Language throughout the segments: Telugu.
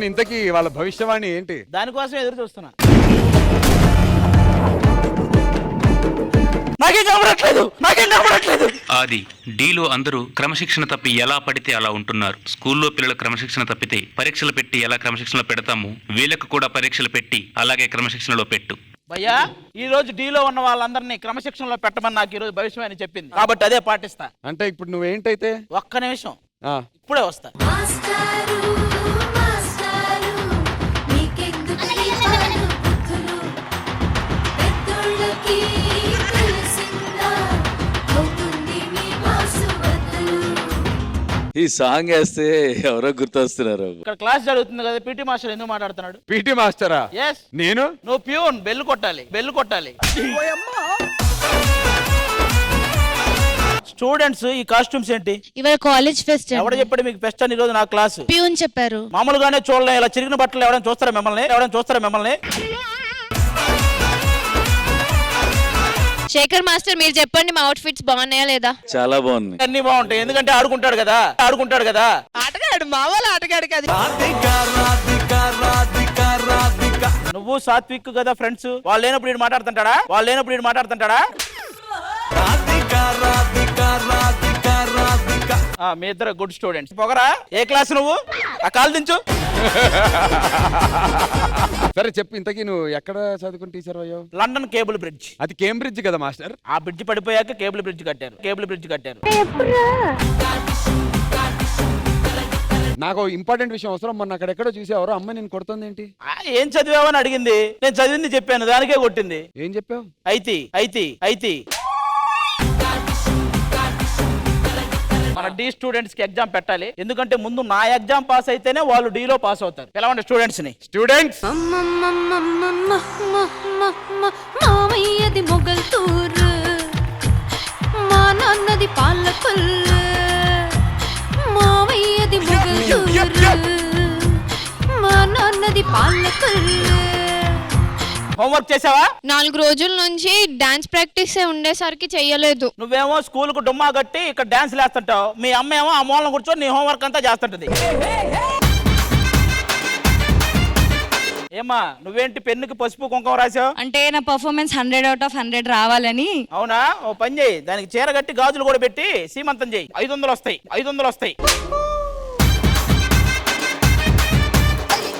అవును, ఇంతకీ వాళ్ళ భవిష్యవాణి ఏంటి? దానికోసం ఎదురు చూస్తున్నా. నాకేం కనబడట్లేదు. ఆది డీలో అందరూ క్రమశిక్షణ తప్పి ఎలా పడితే అలా ఉంటున్నారు. స్కూల్లో పిల్లలు క్రమశిక్షణ తప్పితే పరీక్షలు పెట్టి ఎలా క్రమశిక్షణలో పెడతాము, వీళ్ళకు కూడా పరీక్షలు పెట్టి అలాగే క్రమశిక్షణలో పెట్టు. భయ్యా, ఈ రోజు డీలో ఉన్న వాళ్ళందరినీ క్రమశిక్షణలో పెట్టమని నాకు ఈ రోజు భవిష్యవాణి చెప్పింది, కాబట్టి అదే పాటిస్తా. అంటే ఇప్పుడు నువ్వేంటైతే? ఒక్క నిమిషం, ఇప్పుడే వస్తా. ఈ సాంగ్ వేస్తే ఎవరో గుర్తొస్తున్నారు. ఇక్కడ క్లాస్ జరుగుతుంది కదా, పీటీ మాస్టర్ ఎందుకు మాట్లాడుతున్నాడు? పీటీ మాస్టరా? ఎస్. నేను? నువ్వు ప్యూన్, బెల్ కొట్టాలి. స్టూడెంట్స్ ఈ కాస్ట్యూమ్స్ ఏంటి? ఇవాళ కాలేజ్ ఫెస్ట్. ఎవడ చెప్పాడు మీకు ఫెస్ట్ అని? ఈ రోజు నా క్లాస్ ప్యూన్ చెప్పారు. మామూలుగానే చూడలే, ఇలా చిరిగిన బట్టలు ఎవరైనా చూస్తారా మిమ్మల్ని? శేఖర్ మాస్టర్ మీరు చెప్పండి, మా అవుట్ ఫిట్స్ బాగున్నాయా లేదా? చాలా బాగుంది. అన్ని బాగుంటాయి, ఎందుకంటే ఆడుకుంటాడు కదా. ఆటగాడు, మా వాళ్ళ ఆటగాడు కదా. నువ్వు సాత్విక్ కదా ఫ్రెండ్స్, వాళ్ళు లేనప్పుడు వీడు మాట్లాడుతుంటాడా? మీ ఇద్దరు గుడ్ స్టూడెంట్స్. పొగరా, ఏ క్లాస్ నువ్వు? ఆ కాలు దించు. సరే చెప్పు, ఇంతకీ నువ్వు ఎక్కడ చదువుకుని టీచర్ అయ్యావు? London cable bridge. అది కేంబ్రిడ్జ్ కదా మాస్టర్? ఆ బ్రిడ్జ్ పడిపోయాక కేబుల్ బ్రిడ్జ్ కట్టారు. నాకు ఇంపార్టెంట్ విషయం అవసరం. మొన్న అక్కడెక్కడో చూసేవారు అమ్మ నేను కొడుతుంది ఏంటి? ఏం చదివావని అడిగింది, నేను చదివింది చెప్పాను, దానికే కొట్టింది. ఏం చెప్పావు? అయితే మన డి స్టూడెంట్స్ కి ఎగ్జామ్ పెట్టాలి, ఎందుకంటే ముందు నా ఎగ్జామ్ పాస్ అయితేనే వాళ్ళు డీలో పాస్ అవుతారు. పిలవండి స్టూడెంట్స్ ని. స్టూడెంట్స్, మామయ్యది మొగల్తూరు, మా నాన్నది పాలకొల్లు. మామయ్యది మొగల్తూరు, మా నాన్నది పాలకొల్లు. హోంవర్క్ చేసావా? 4 రోజుల నుంచి డాన్స్ ప్రాక్టీస్ ఉండేసరికి చెయ్యలేదు. నువ్వేమో స్కూల్ కు డుమ్మా కట్టి ఇక్కడ డాన్స్ లేస్తుంటావు, మీ అమ్మ ఏమో ఆ మూలను కూర్చొని నీ హోంవర్క్ అంతా చేస్తుంటది. ఏమ్మా, నువ్వేంటి పెన్నుకి పసుపు కుంకుమ రాసావు? అంటే నా పర్ఫార్మెన్స్ 100 out of 100 రావాలని. అవునా? ఓ పని చేయి, దానికి చీర కట్టి గాజులు కూడా పెట్టి సీమంతం చేయి. 500 వస్తాయి.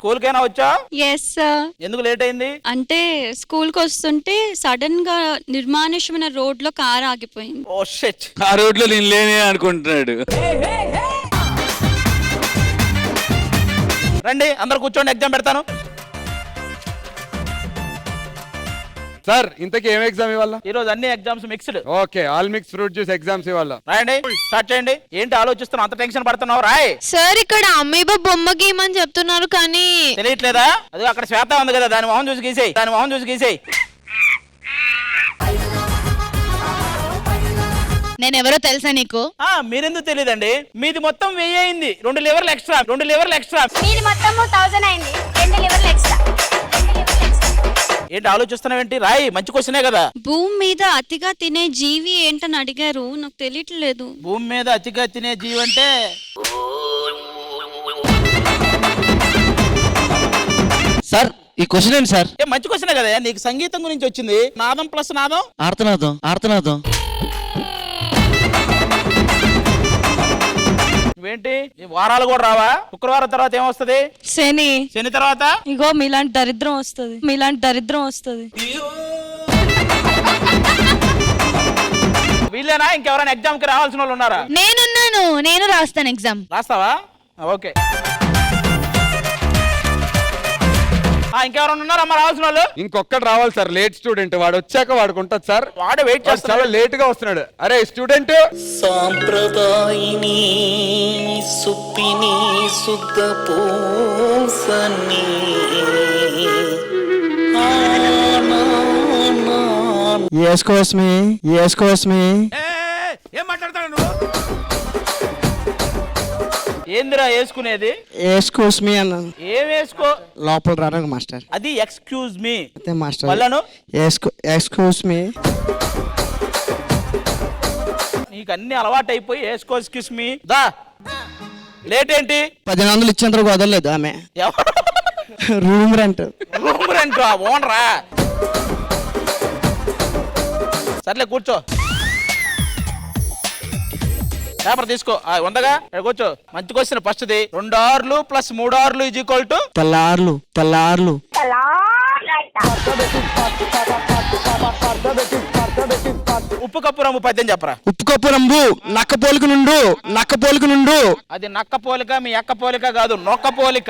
స్కూల్ కైనా వచ్చా? Yes sir. ఎందుకు లేట్ అయింది? అంటే స్కూల్ కి వస్తుంటే సడన్ గా నిర్మానుష్యమైన రోడ్ లో కార్ ఆగిపోయింది. Oh shit. ఆ రోడ్ లో నేను లేనే అనుకుంటున్నాడు. రండి అందరు కూర్చోండి, ఎగ్జామ్ పెడతాను. సార్ ఇంతకీ ఏం ఎగ్జామ్ ఇవ్వాలా? ఈ రోజు అన్ని exams mixed. Okay, all mix fruit juice exams ఇవ్వాలా? రాయండి, స్టార్ట్ చేయండి. ఏంటి ఆలోచిస్తున్నావు, అంత టెన్షన్ పడుతున్నావు? రాయ్. సార్ ఇక్కడ అమ్మీబా బొమ్మ గీయమని చెప్తున్నారు కానీ తెలియట్లేదా? అది అక్కడ శ్వేత ఉంది కదా, దాని మొహం చూసి గీసేయి. నేనెవరో తెలుసా నీకు? మీరెందుకు తెలియదండి? మీది మొత్తం 1000 అయింది, 2 లివర్లు ఎక్స్ట్రా. మీది మొత్తం 1000 అయింది, 2 లివర్లు ఎక్స్ట్రా. ఏంటి ఆలోచిస్తున్నావేంటి? రాయి, మంచి క్వశ్చనే కదా. భూమి మీద అతిగా తినే జీవి ఏంటని అడిగారు, నాకు తెలియట్లేదు. భూమి మీద అతిగా తినే జీవి అంటే సార్ ఈ క్వశ్చన్ ఏంటి సార్? మంచి క్వశ్చనే కదా, నీకు సంగీతం గురించి వచ్చింది. నాదం ప్లస్ నాదం ఆర్తనాదం. నువ్వేంటి వారాలు కూడా రావా? శుక్రవారం తర్వాత ఏమొస్తుంది? శని తర్వాత ఇగో మీలాంటి దరిద్రం వస్తుంది. వీళ్ళేనా? ఇంకెవరైనా ఎగ్జామ్ కి రావాల్సిన వాళ్ళు ఉన్నారా? నేనున్నాను, నేను రాస్తాను ఎగ్జామ్. రాస్తావా? ఓకే. ఇంకెవరైనా ఉన్నారా రావాల్సిన వాళ్ళు? ఇంకొక్కటి రావాలి సార్, లేట్ స్టూడెంట్. వాడు వచ్చాక వాడికి ఉంటుంది సార్. వాడు వెయిట్ చేస్తాడు, చాలా లేట్ గా వస్తున్నాడు. అరే స్టూడెంట్. సాంప్రదాయిని సుప్పిని సుద్ద పూసని ఏం మాట్లాడతాడు నువ్వు? ఏందిరా వేసుకునేది? ఎక్స్క్యూజ్ మీ అన్నాను. ఏం వేసుకో? లోపల రాను మాస్టర్. అది ఎక్స్క్యూజ్ మీ అదే మాస్టర్. వాళ్ళను ఎక్స్క్యూజ్ మీ. నీకు అన్ని అలవాటు అయిపోయి ఎక్స్క్యూజ్ మీ. దా లేట్ ఏంటి? 1500 ఇచ్చేంత వరకు వదలలేదు ఆమె. ఎవరు? Room rent. రూమ్ రెంట్ ఓనరా? సర్లే కూర్చో, పేపర్ తీసుకో. ఉందగా ఇక్కడ కూర్చో. మంచి క్వశ్చన్ ఫస్ట్ది. 2 ఆర్లు ప్లస్ 3 ఆర్లు ఈజ్ ఈక్వల్ టు తెల్లార్లు. తెల్లార్లు. ఉప్పు కప్పు రంగు పద్యం చెప్పరా. ఉప్పు కప్పు రంబు నక్క పోలిక నుండు. నక్క పోలిక నుండు. అది నక్క పోలిక, మీ అక్క పోలిక కాదు, నొక్క పోలిక.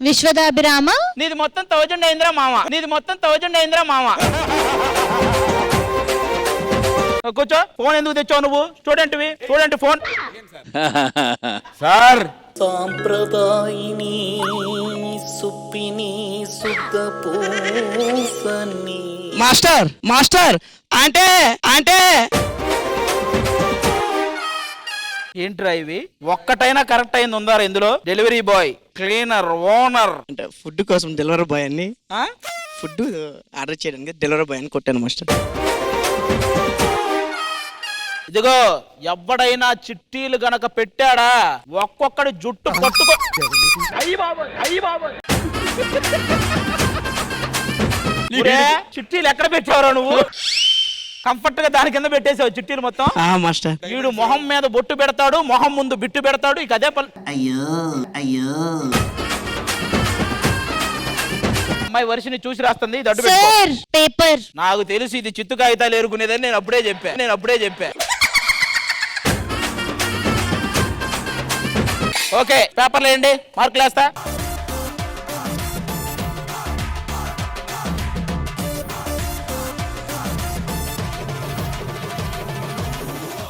విశ్వదాభిరామ. నీది మొత్తం 1000 అయిందిరా మామ. నీది మొత్తం 1000 అయిందిరా మామ. కూర్చో. ఫోన్ ఎందుకు తెచ్చావు నువ్వు? స్టూడెంట్వి. Student phone. సార్ సాంప్రదాయిని సుప్పిని శుద్ధ పూసని. మాస్టర్ మాస్టర్ అంటే అంటే ఏంట్రా ఇవి? ఒక్కటైనా కరెక్ట్ అయింది ఉందా ఇందులో? Delivery boy, cleaner, owner. అంటే ఫుడ్ కోసం డెలివరీ బాయ్ అని, ఫుడ్ ఆర్డర్ చేయడానికి డెలివరీ బాయ్ అని కొట్టాను మాస్టర్. ఇదిగో ఎవడైనా చిట్టీలు గనక పెట్టాడా ఒక్కొక్కడి జుట్టు పట్టుకో. అయ్యి బాబోయ్, అయ్యి బాబోయ్. చిట్టీలు ఎక్కడ పెట్టావరా నువ్వు? కంఫర్ట్ గా దాని కింద పెట్టేసావు చిట్టీలు మొత్తం. మాస్టర్ వీడు మొహం మీద బొట్టు పెడతాడు, మొహం ముందు బిట్టు పెడతాడు. ఇక అదే పని. అయ్యో అయ్యో. అమ్మాయి వర్షిని చూసి రాస్తుంది. ఇది అడ్డు పెట్టుకో. పేపర్. నాకు తెలుసు ఇది చిత్తు కాగితాలు ఏరుకునేదని. నేను అప్పుడే చెప్పా. ఓకే, పేపర్లు వేయండి, మార్కులు వేస్తా.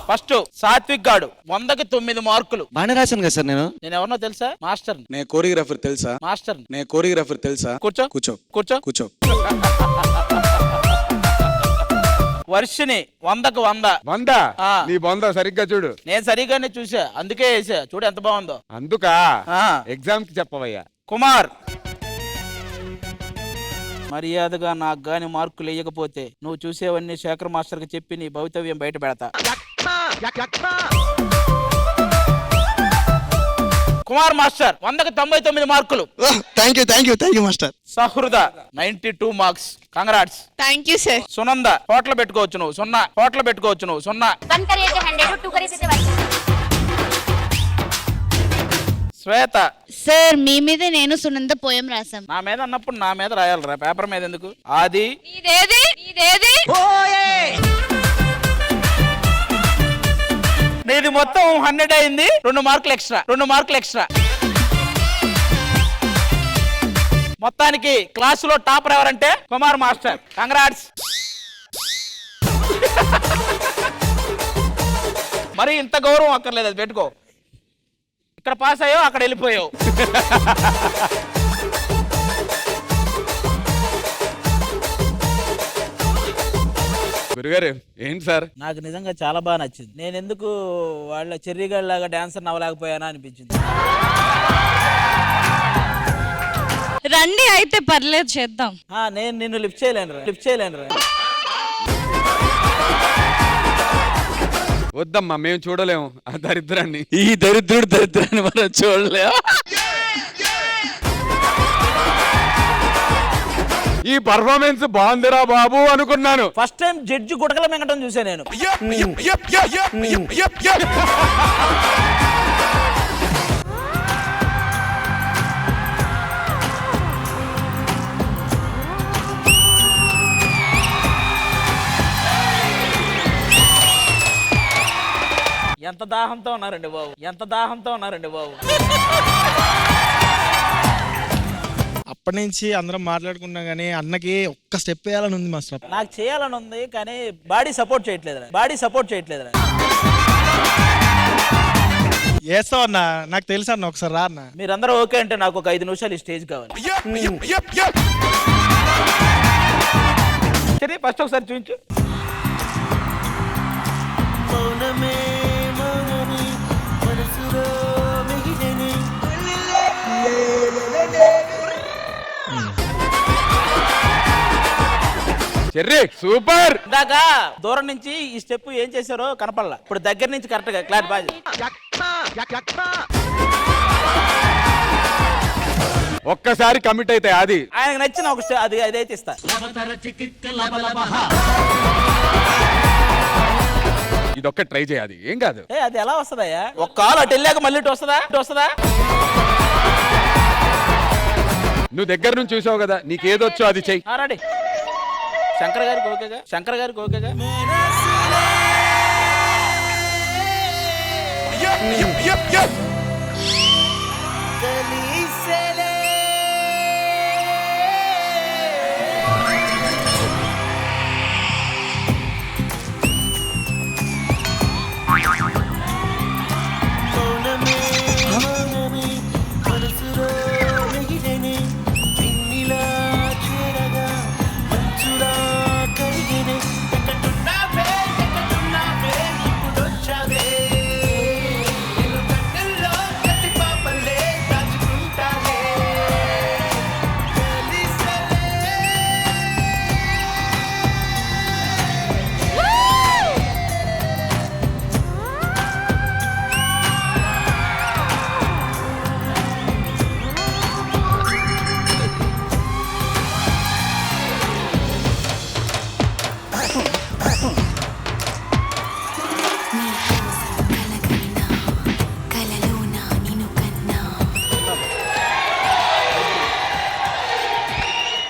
ఫస్ట్ సాత్విక్ గాడు 100కి 9 మార్కులు. బాగానే రాశాను కదా సార్ నేను. నేను ఎవరినో తెలుసా? మాస్టర్. నేను కోరియోగ్రాఫర్ తెలుసా? మాస్టర్. నేను కోరియోగ్రాఫర్ తెలుసా? కూర్చో కూర్చో కూర్చో కూర్చో. వర్షిని 100కి 100. 100. నీ బొంద సరిగ్గా చూడు. నేను సరిగ్గానే చూసా, అందుకే వేసా. చూడు ఎంత బాగుందో. అందుకా ఆ. ఎగ్జామ్ కి చెప్పవయ్యా. కుమార్, మర్యాదగా నాకు గాని మార్కులు వేయకపోతే నువ్వు చూసేవన్నీ శేఖర్ మాస్టర్ కి చెప్పి నీ భవితవ్యం బయట పెడతా. కుమార్ మాస్టర్ 100కి 99 మార్కులు. Thank you master. సహృద 92 marks. Congrats. Thank you sir. Sunanda hotel పెట్టుకోవచ్చు నువ్వు 0. హోటల్ పెట్టుకోవచ్చు నువ్వు 0. 1 करिए 100 2 करिए 1. శ్వేత, సార్ మీ మీద నేను సునంద పోయం రాసాం. నా మీద అన్నప్పుడు నా మీద రాయాలరా, పేపర్ మీద ఎందుకు? ఆది నీదేది? నీది మొత్తం 100 అయింది. 2 మార్కులు ఎక్స్ట్రా. మొత్తానికి క్లాసులో టాపర్ ఎవరంటే కుమార్ మాస్టర్. కంగ్రాట్స్. మరి ఇంత గౌరవం అక్కర్లేదు, అది పెట్టుకో. ఇక్కడ పాస్ అయ్యావు, అక్కడ వెళ్ళిపోయావు. గురుగారు ఏంటి సార్? నాకు నిజంగా చాలా బాగా నచ్చింది. నేను ఎందుకు వాళ్ళ చెర్రీగాళ్ళ లాగా డాన్సర్ నవ్వలేకపోయానా అనిపించింది. రండి అయితే పర్లేదు చేద్దాం. నేను నిన్ను లిఫ్ట్ చేయలేను. వద్దమ్మా, మేము చూడలేము ఆ దరిద్రాన్ని. ఈ దరిద్రాన్ని మనం చూడలేము. ఈ పర్ఫార్మెన్స్ బాగుందిరా బాబు అనుకున్నాను. ఫస్ట్ టైం జడ్జి గుటకల మింగటం చూసా నేను. ఎంత దాహంతో ఉన్నారండి బాబు. అప్పటి నుంచి అందరం మాట్లాడుకున్నాం కానీ అన్నకి ఒక్క స్టెప్ వేయాలని ఉంది మాస్టర్. నాకు చేయాలని ఉంది కానీ బాడీ సపోర్ట్ చేయట్లేదు. వేస్తావు అన్న, నాకు తెలుసు అన్న, ఒకసారి రా అన్న. మీరందరూ ఓకే అంటే నాకు ఒక 5 నిమిషాలు ఈ స్టేజ్ కావాలి. సరే ఫస్ట్ ఒకసారి చూపించు. Cherry super. ఇందాక దూరం నుంచి ఈ స్టెప్ ఏం చేశారో కనపడలా, ఇప్పుడు దగ్గర నుంచి కరెక్ట్ గా క్లాట్ బాగా. ఒక్కసారి కమిట్ అయితే అది ఆయనకు నచ్చిన ఒక స్టెప్ అది అదైతే ఇస్తా. ఇదొక్క ట్రై చేయాలి, ఏం కాదు. అది ఎలా వస్తుందయ్యా? ఒక కాలు అటు వెళ్ళాక మళ్ళీ ఇటు వస్తుందా? నువ్వు దగ్గర నుంచి చూసావు కదా, నీకేదొచ్చో అది చెయ్యి. రెడీ. శంకర్ గారికి ఓకేగా.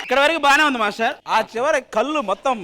ఇక్కడ వరకు బానే ఉంది మాస్టర్. ఆ చివరి కళ్ళు మొత్తం